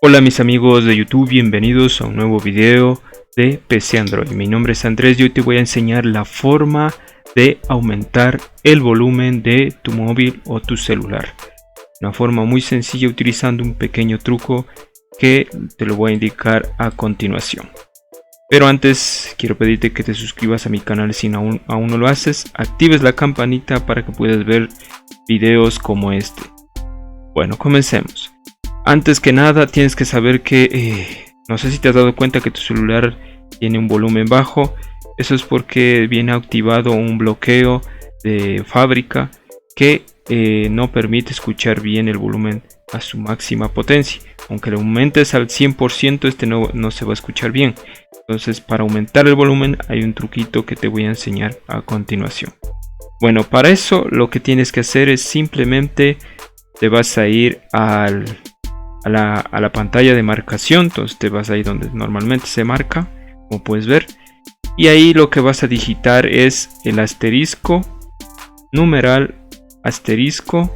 Hola mis amigos de YouTube, bienvenidos a un nuevo video de PC Android. Mi nombre es Andrés y hoy te voy a enseñar la forma de aumentar el volumen de tu móvil o tu celular. Una forma muy sencilla utilizando un pequeño truco que te lo voy a indicar a continuación. Pero antes quiero pedirte que te suscribas a mi canal si aún no lo haces. Actives la campanita para que puedas ver videos como este. Bueno, comencemos. Antes que nada tienes que saber que no sé si te has dado cuenta que tu celular tiene un volumen bajo. Eso es porque viene activado un bloqueo de fábrica que no permite escuchar bien el volumen a su máxima potencia. Aunque lo aumentes al 100%, este no se va a escuchar bien. Entonces, para aumentar el volumen hay un truquito que te voy a enseñar a continuación. Bueno, para eso lo que tienes que hacer es simplemente te vas a ir a la pantalla de marcación. Entonces te vas ahí donde normalmente se marca, como puedes ver, y ahí lo que vas a digitar es el asterisco, numeral, asterisco,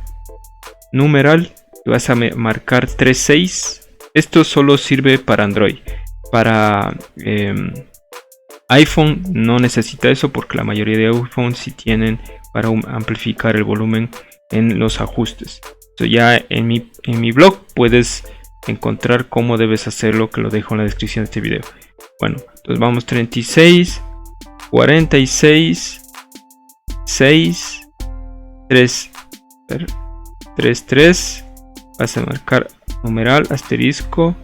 numeral, y vas a marcar 36. Esto solo sirve para Android. Para iPhone no necesita eso, porque la mayoría de iPhones sí tienen para amplificar el volumen en los ajustes. Ya en mi blog puedes encontrar cómo debes hacerlo, que lo dejo en la descripción de este video. Bueno, entonces vamos 36, 46, 6, 3, 3, vas a marcar numeral, asterisco,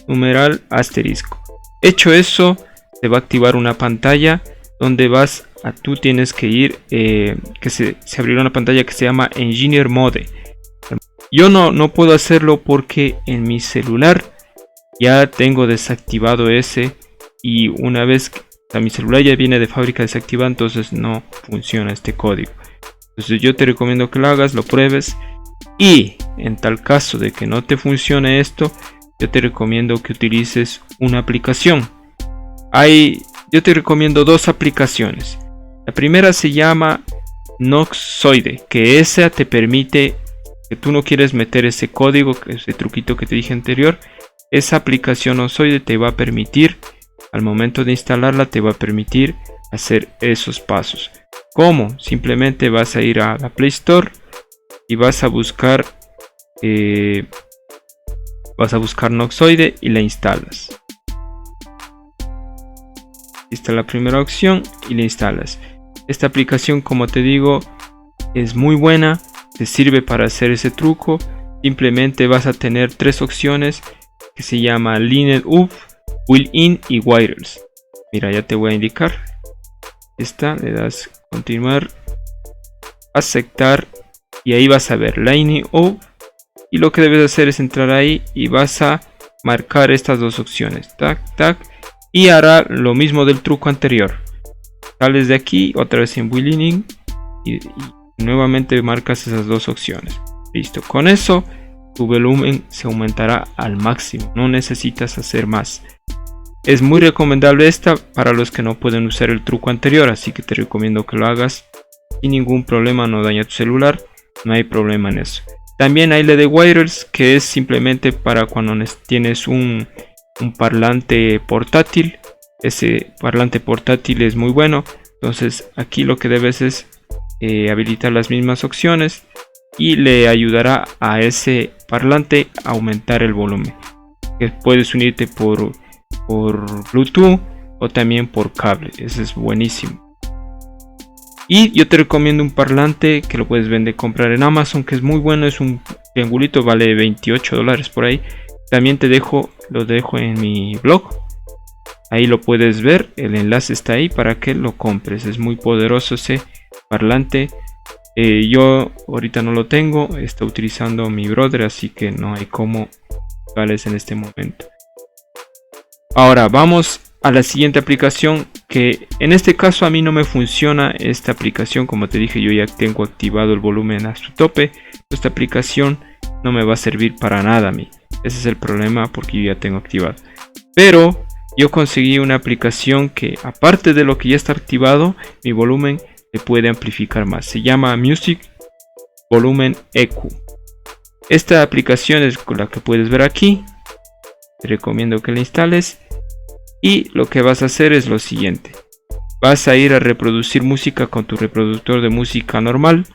numeral, asterisco. Hecho eso, te va a activar una pantalla donde tú tienes que ir, que se abrirá una pantalla que se llama Engineer Mode. Yo no puedo hacerlo porque en mi celular ya tengo desactivado ese, y una vez que mi celular ya viene de fábrica desactivado, entonces no funciona este código. Entonces yo te recomiendo que lo hagas, lo pruebes, y en tal caso de que no te funcione esto, yo te recomiendo que utilices una aplicación. Yo te recomiendo dos aplicaciones. La primera se llama Noxoide, que esa te permite, que tú no quieres meter ese código, ese truquito que te dije anterior. Esa aplicación Noxoide te va a permitir, al momento de instalarla, te va a permitir hacer esos pasos. ¿Cómo? Simplemente vas a ir a la Play Store y vas a buscar Noxoide y la instalas. Esta es la primera opción y la instalas. Esta aplicación, como te digo, es muy buena, te sirve para hacer ese truco. Simplemente vas a tener tres opciones que se llama Line Up, Built-in y Wireless. Mira, ya te voy a indicar. Esta, le das continuar, aceptar, y ahí vas a ver Line Up, y lo que debes hacer es entrar ahí y vas a marcar estas dos opciones, tac, tac, y hará lo mismo del truco anterior. Sales de aquí, otra vez en Built-in, y nuevamente marcas esas dos opciones. Listo, con eso tu volumen se aumentará al máximo, no necesitas hacer más. Es muy recomendable esta para los que no pueden usar el truco anterior, así que te recomiendo que lo hagas sin ningún problema, no daña tu celular, no hay problema en eso. También hay la de Wireless, que es simplemente para cuando tienes un parlante portátil. Ese parlante portátil es muy bueno. Entonces aquí lo que debes es habilitar las mismas opciones y le ayudará a ese parlante a aumentar el volumen. Puedes unirte por Bluetooth o también por cable. Ese es buenísimo. Y yo te recomiendo un parlante que lo puedes comprar en Amazon, que es muy bueno. Es un triangulito, vale $28 por ahí. También lo dejo en mi blog. Ahí lo puedes ver, el enlace está ahí para que lo compres. Es muy poderoso ese parlante. Yo ahorita no lo tengo, está utilizando mi brother, así que no hay cómo usarles en este momento. Ahora vamos a la siguiente aplicación, que en este caso a mí no me funciona esta aplicación. Como te dije, yo ya tengo activado el volumen a su tope. Esta aplicación no me va a servir para nada a mí. Ese es el problema, porque yo ya tengo activado. Pero yo conseguí una aplicación que, aparte de lo que ya está activado, mi volumen le puede amplificar más. Se llama Music Volume EQ. Esta aplicación es la que puedes ver aquí. te recomiendo que la instales. Y lo que vas a hacer es lo siguiente: vas a ir a reproducir música con tu reproductor de música normal.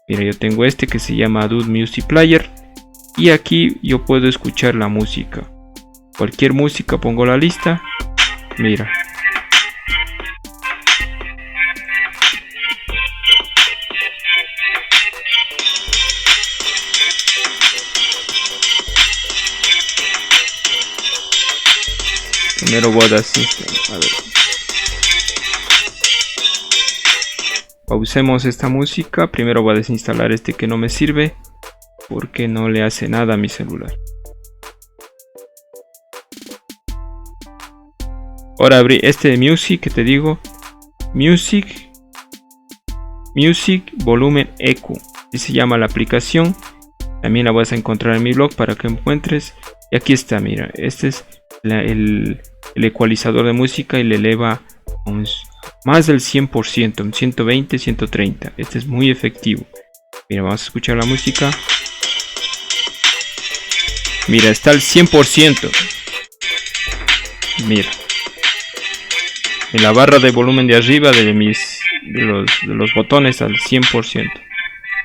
Mira, yo tengo este que se llama Dude Music Player, y aquí yo puedo escuchar la música, cualquier música. Pongo la lista, mira. Primero voy a desinstalar. A ver. Pausemos esta música. Primero voy a desinstalar este que no me sirve, porque no le hace nada a mi celular. Ahora abrí este de Music que te digo. Music Volumen EQ. Así se llama la aplicación. También la vas a encontrar en mi blog para que encuentres. Y aquí está, mira. Este es el ecualizador de música y le eleva más del 100%, un 120, 130. Este es muy efectivo. Mira, vamos a escuchar la música. Mira, está al 100%. Mira. En la barra de volumen de arriba de los botones al 100%.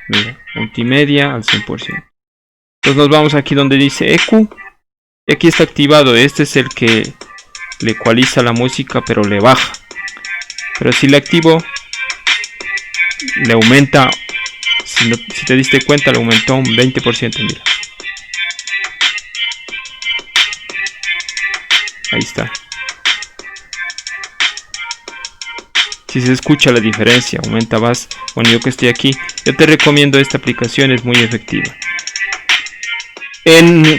Mira, multimedia al 100%. Entonces nos vamos aquí donde dice EQ. Y aquí está activado. Este es el que le ecualiza la música, pero le baja. Pero si le activo, le aumenta. Si te diste cuenta, le aumentó un 20%. Mira. Ahí está. Si se escucha la diferencia, aumenta más. Bueno, yo que estoy aquí, yo te recomiendo esta aplicación, es muy efectiva.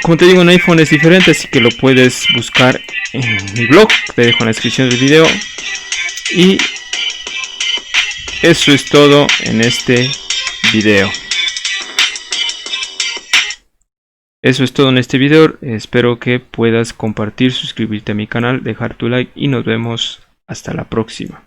Como te digo, en iPhone es diferente, así que lo puedes buscar en mi blog, te dejo en la descripción del video. Y eso es todo en este video. Espero que puedas compartir, suscribirte a mi canal, dejar tu like y nos vemos hasta la próxima.